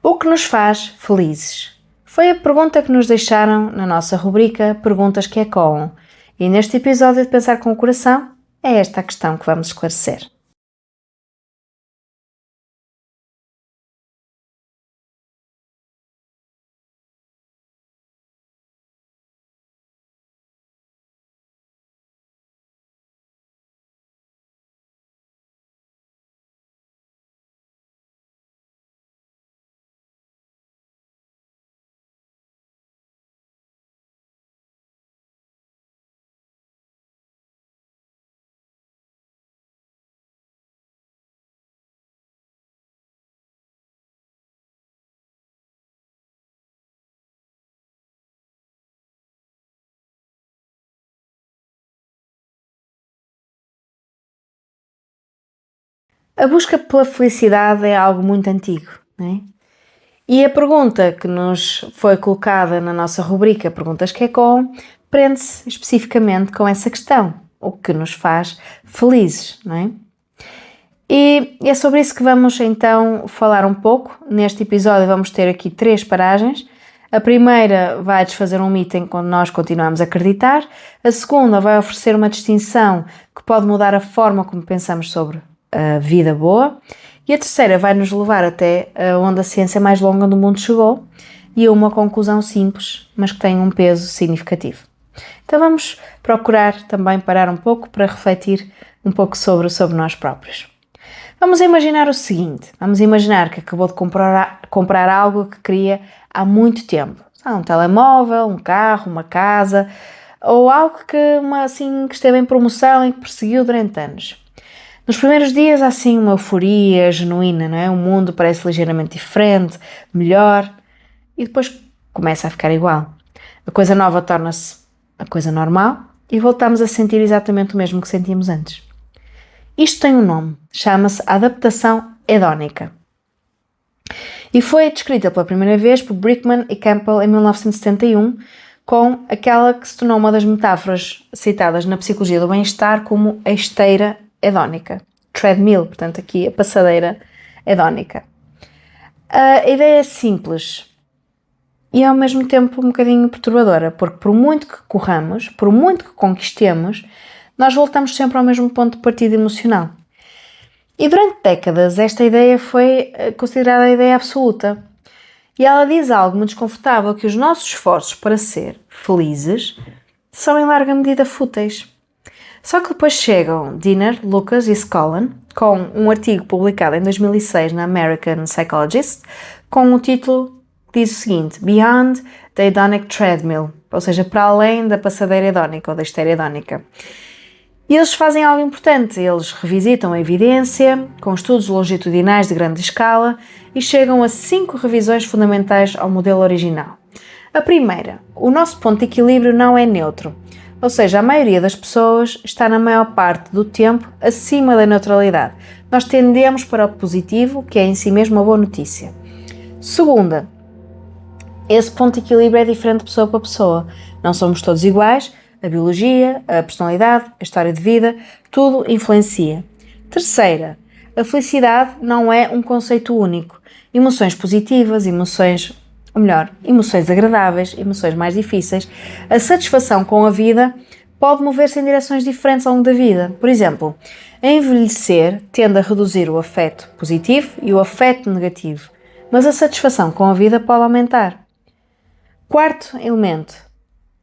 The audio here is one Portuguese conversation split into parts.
O que nos faz felizes? Foi a pergunta que nos deixaram na nossa rubrica Perguntas que Ecoam. E neste episódio de Pensar com o Coração, é esta a questão que vamos esclarecer. A busca pela felicidade é algo muito antigo, não é? E a pergunta que nos foi colocada na nossa rubrica Perguntas que Ecoam prende-se especificamente com essa questão, o que nos faz felizes, não é? E é sobre isso que vamos então falar um pouco. Neste episódio vamos ter aqui 3 paragens. A primeira vai desfazer um mito em que nós continuamos a acreditar. A segunda vai oferecer uma distinção que pode mudar a forma como pensamos sobre a vida boa. E a terceira vai nos levar até onde a ciência mais longa do mundo chegou e a uma conclusão simples, mas que tem um peso significativo. Então vamos procurar também parar um pouco para refletir um pouco sobre nós próprios. Vamos imaginar o seguinte, vamos imaginar que acabou de comprar algo que queria há muito tempo. Um telemóvel, um carro, uma casa, ou algo que esteve em promoção e que perseguiu durante anos. Nos primeiros dias há assim uma euforia genuína, não é? O mundo parece ligeiramente diferente, melhor, e depois começa a ficar igual. A coisa nova torna-se a coisa normal e voltamos a sentir exatamente o mesmo que sentíamos antes. Isto tem um nome, chama-se adaptação hedónica. E foi descrita pela primeira vez por Brickman e Campbell em 1971, com aquela que se tornou uma das metáforas citadas na psicologia do bem-estar como a esteira hedónica. Treadmill, portanto aqui a passadeira hedónica. A ideia é simples e ao mesmo tempo um bocadinho perturbadora, porque por muito que corramos, por muito que conquistemos, nós voltamos sempre ao mesmo ponto de partida emocional. E durante décadas esta ideia foi considerada a ideia absoluta. E ela diz algo muito desconfortável, que os nossos esforços para ser felizes são em larga medida fúteis. Só que depois chegam Dinner, Lucas e Scollin com um artigo publicado em 2006 na American Psychologist com o título que diz o seguinte: Beyond the Hedonic Treadmill, ou seja, para além da passadeira hedónica ou da esteira hedónica. E eles fazem algo importante, eles revisitam a evidência com estudos longitudinais de grande escala e chegam a 5 revisões fundamentais ao modelo original. A primeira, o nosso ponto de equilíbrio não é neutro, ou seja, a maioria das pessoas está na maior parte do tempo acima da neutralidade. Nós tendemos para o positivo, que é em si mesmo uma boa notícia. Segunda, esse ponto de equilíbrio é diferente de pessoa para pessoa. Não somos todos iguais. A biologia, a personalidade, a história de vida, tudo influencia. Terceira, a felicidade não é um conceito único. Emoções positivas, emoções agradáveis, emoções mais difíceis. A satisfação com a vida pode mover-se em direções diferentes ao longo da vida. Por exemplo, envelhecer tende a reduzir o afeto positivo e o afeto negativo, mas a satisfação com a vida pode aumentar. Quarto elemento.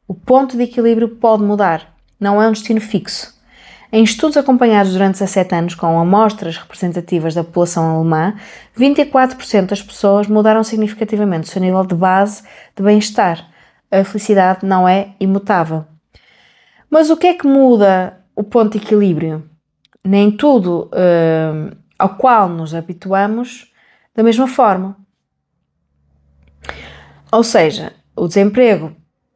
O ponto de equilíbrio pode mudar, não é um destino fixo. Em estudos acompanhados durante 17 anos com amostras representativas da população alemã, 24% das pessoas mudaram significativamente o seu nível de base de bem-estar. A felicidade não é imutável. Mas o que é que muda o ponto de equilíbrio? Nem tudo ao qual nos habituamos da mesma forma. Ou seja, o desemprego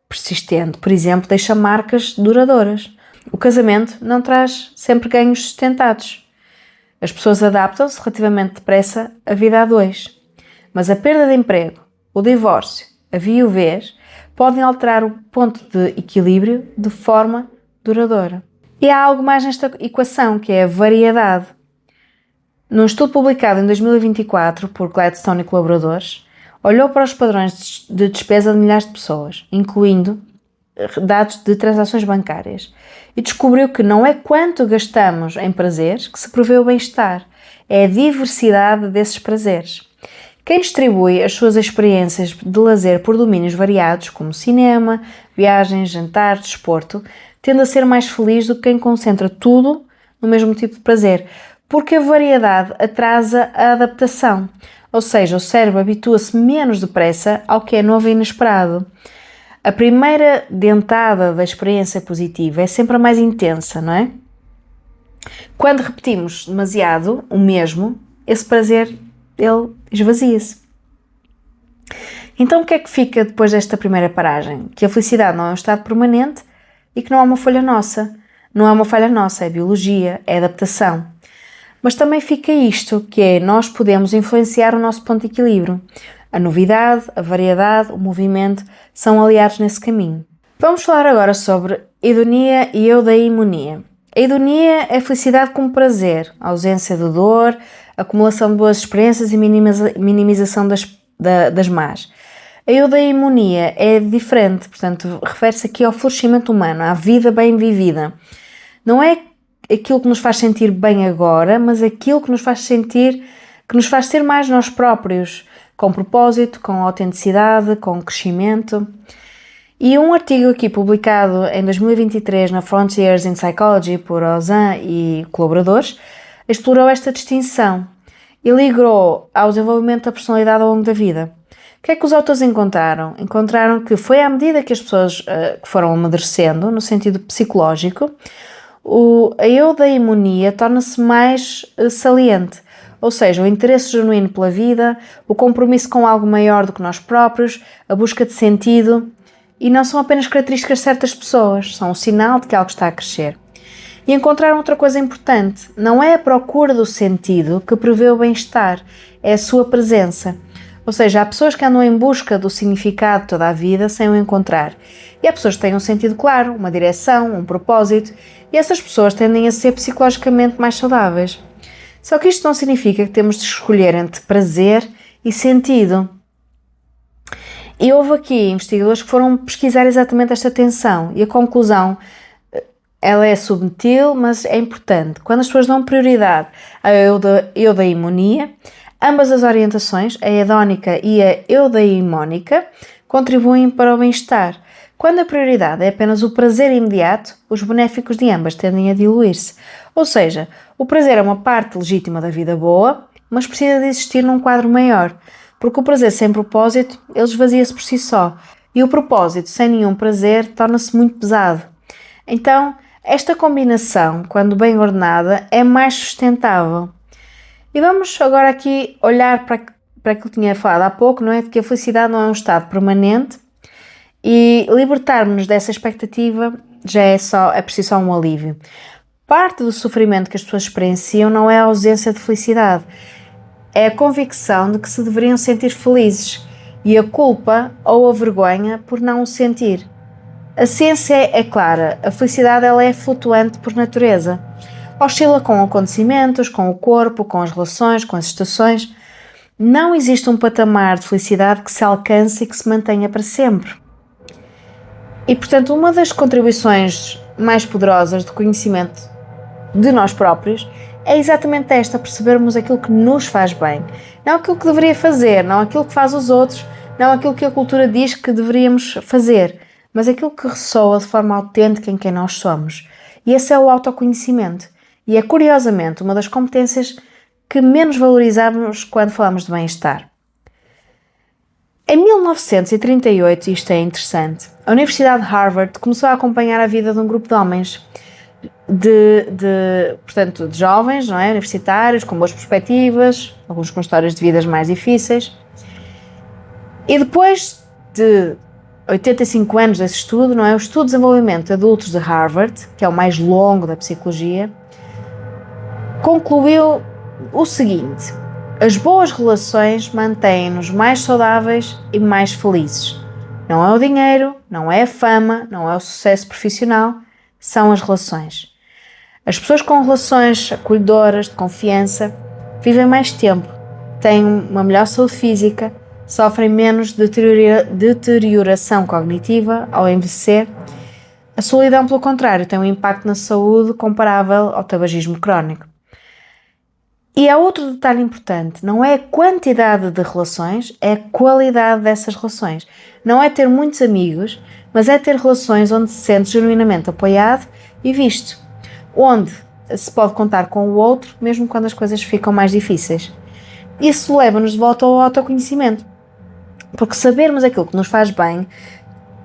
persistente, por exemplo, deixa marcas duradouras. O casamento não traz sempre ganhos sustentados. As pessoas adaptam-se relativamente depressa à vida a dois. Mas a perda de emprego, o divórcio, a viuvez, podem alterar o ponto de equilíbrio de forma duradoura. E há algo mais nesta equação, que é a variedade. Num estudo publicado em 2024 por Gladstone e colaboradores, olhou para os padrões de despesa de milhares de pessoas, incluindo dados de transações bancárias, e descobriu que não é quanto gastamos em prazeres que se provê o bem-estar, é a diversidade desses prazeres. Quem distribui as suas experiências de lazer por domínios variados, como cinema, viagens, jantar, desporto, tende a ser mais feliz do que quem concentra tudo no mesmo tipo de prazer, porque a variedade atrasa a adaptação, ou seja, o cérebro habitua-se menos depressa ao que é novo e inesperado. A primeira dentada da experiência positiva é sempre a mais intensa, não é? Quando repetimos demasiado o mesmo, esse prazer, ele esvazia-se. Então o que é que fica depois desta primeira paragem? Que a felicidade não é um estado permanente e que não é uma falha nossa. Não é uma falha nossa, é biologia, é adaptação. Mas também fica isto, que é nós podemos influenciar o nosso ponto de equilíbrio. A novidade, a variedade, o movimento são aliados nesse caminho. Vamos falar agora sobre hedonia e eudaimonia. A hedonia é felicidade como prazer, ausência de dor, acumulação de boas experiências e minimização das más. A eudaimonia é diferente, portanto, refere-se aqui ao florescimento humano, à vida bem vivida. Não é aquilo que nos faz sentir bem agora, mas aquilo que nos faz sentir, que nos faz ser mais nós próprios, com propósito, com autenticidade, com crescimento. E um artigo aqui publicado em 2023 na Frontiers in Psychology por Ozan e colaboradores explorou esta distinção e ligou ao desenvolvimento da personalidade ao longo da vida. O que é que os autores encontraram? Encontraram que foi à medida que as pessoas que foram amadurecendo, no sentido psicológico, a eudaimonia torna-se mais saliente, ou seja, o interesse genuíno pela vida, o compromisso com algo maior do que nós próprios, a busca de sentido, e não são apenas características de certas pessoas, são um sinal de que algo está a crescer. E encontraram outra coisa importante, não é a procura do sentido que prevê o bem-estar, é a sua presença. Ou seja, há pessoas que andam em busca do significado de toda a vida sem o encontrar. E há pessoas que têm um sentido claro, uma direção, um propósito, e essas pessoas tendem a ser psicologicamente mais saudáveis. Só que isto não significa que temos de escolher entre prazer e sentido. E houve aqui investigadores que foram pesquisar exatamente esta tensão, e a conclusão, ela é subtil, mas é importante. Quando as pessoas dão prioridade à eudaimonia, ambas as orientações, a hedónica e a eudaimónica, contribuem para o bem-estar. Quando a prioridade é apenas o prazer imediato, os benéficos de ambas tendem a diluir-se. Ou seja, o prazer é uma parte legítima da vida boa, mas precisa de existir num quadro maior, porque o prazer sem propósito, ele esvazia-se por si só, e o propósito sem nenhum prazer torna-se muito pesado. Então, esta combinação, quando bem ordenada, é mais sustentável. E vamos agora aqui olhar para aquilo que tinha falado há pouco, não é? De que a felicidade não é um estado permanente e libertarmos-nos dessa expectativa já é preciso só um alívio. Parte do sofrimento que as pessoas experienciam não é a ausência de felicidade, é a convicção de que se deveriam sentir felizes e a culpa ou a vergonha por não o sentir. A ciência é clara, a felicidade ela é flutuante por natureza. Oscila com acontecimentos, com o corpo, com as relações, com as estações. Não existe um patamar de felicidade que se alcance e que se mantenha para sempre. E, portanto, uma das contribuições mais poderosas de conhecimento de nós próprios é exatamente esta, percebermos aquilo que nos faz bem. Não aquilo que deveria fazer, não aquilo que faz os outros, não aquilo que a cultura diz que deveríamos fazer, mas aquilo que ressoa de forma autêntica em quem nós somos. E esse é o autoconhecimento. E é, curiosamente, uma das competências que menos valorizamos quando falamos de bem-estar. Em 1938, isto é interessante, a Universidade de Harvard começou a acompanhar a vida de um grupo de homens, portanto, de jovens, não é? Universitários, com boas perspectivas, alguns com histórias de vidas mais difíceis. E depois de 85 anos desse estudo, não é? O estudo de desenvolvimento de adultos de Harvard, que é o mais longo da psicologia, concluiu o seguinte: as boas relações mantêm-nos mais saudáveis e mais felizes. Não é o dinheiro, não é a fama, não é o sucesso profissional, são as relações. As pessoas com relações acolhedoras, de confiança, vivem mais tempo, têm uma melhor saúde física, sofrem menos deterioração cognitiva ao envelhecer. A solidão, pelo contrário, tem um impacto na saúde comparável ao tabagismo crónico. E há outro detalhe importante, não é a quantidade de relações, é a qualidade dessas relações. Não é ter muitos amigos, mas é ter relações onde se sente genuinamente apoiado e visto, onde se pode contar com o outro, mesmo quando as coisas ficam mais difíceis. Isso leva-nos de volta ao autoconhecimento, porque sabermos aquilo que nos faz bem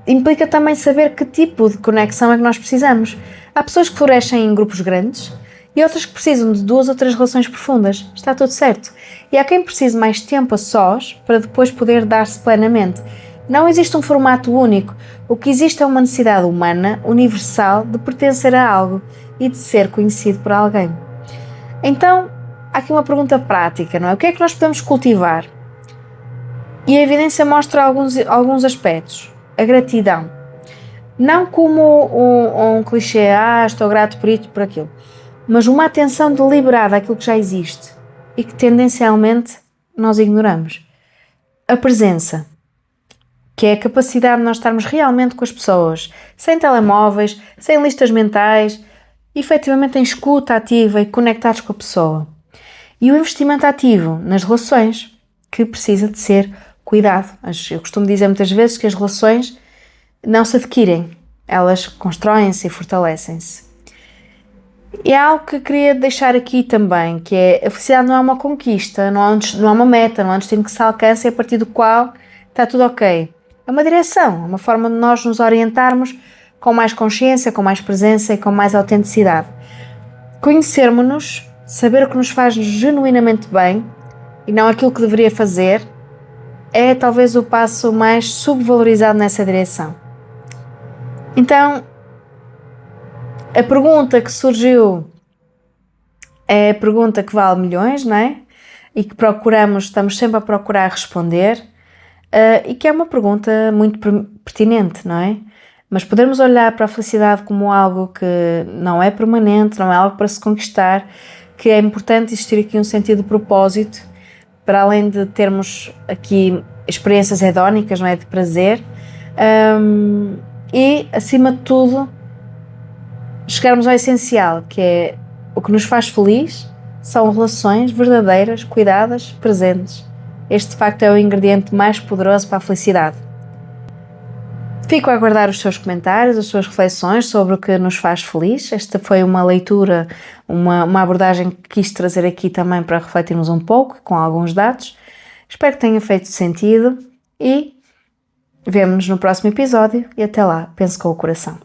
implica também saber que tipo de conexão é que nós precisamos. Há pessoas que florescem em grupos grandes e outras que precisam de 2 ou 3 relações profundas. Está tudo certo. E há quem precise mais tempo a sós para depois poder dar-se plenamente. Não existe um formato único. O que existe é uma necessidade humana, universal, de pertencer a algo e de ser conhecido por alguém. Então, há aqui uma pergunta prática, não é? O que é que nós podemos cultivar? E a evidência mostra alguns aspectos. A gratidão. Não como um clichê, estou grato por isto, por aquilo, mas uma atenção deliberada àquilo que já existe e que tendencialmente nós ignoramos. A presença, que é a capacidade de nós estarmos realmente com as pessoas, sem telemóveis, sem listas mentais, efetivamente em escuta ativa e conectados com a pessoa. E o investimento ativo nas relações, que precisa de ser cuidado. Eu costumo dizer muitas vezes que as relações não se adquirem, elas constroem-se e fortalecem-se. E é algo que queria deixar aqui também, que é a felicidade não é uma conquista, não é uma meta, não é um destino que se alcança e a partir do qual está tudo ok. É uma direção, é uma forma de nós nos orientarmos com mais consciência, com mais presença e com mais autenticidade. Conhecermos-nos, saber o que nos faz genuinamente bem e não aquilo que deveria fazer, é talvez o passo mais subvalorizado nessa direção. Então, a pergunta que surgiu é a pergunta que vale milhões, não é? E que estamos sempre a procurar responder, e que é uma pergunta muito pertinente, não é? Mas podermos olhar para a felicidade como algo que não é permanente, não é algo para se conquistar, que é importante existir aqui um sentido de propósito, para além de termos aqui experiências hedónicas, não é? De prazer, e, acima de tudo, chegarmos ao essencial, que é o que nos faz feliz, são relações verdadeiras, cuidadas, presentes. Este, de facto, é o ingrediente mais poderoso para a felicidade. Fico a aguardar os seus comentários, as suas reflexões sobre o que nos faz feliz. Esta foi uma leitura, uma abordagem que quis trazer aqui também para refletirmos um pouco, com alguns dados. Espero que tenha feito sentido e vemo-nos no próximo episódio e até lá, pense com o coração.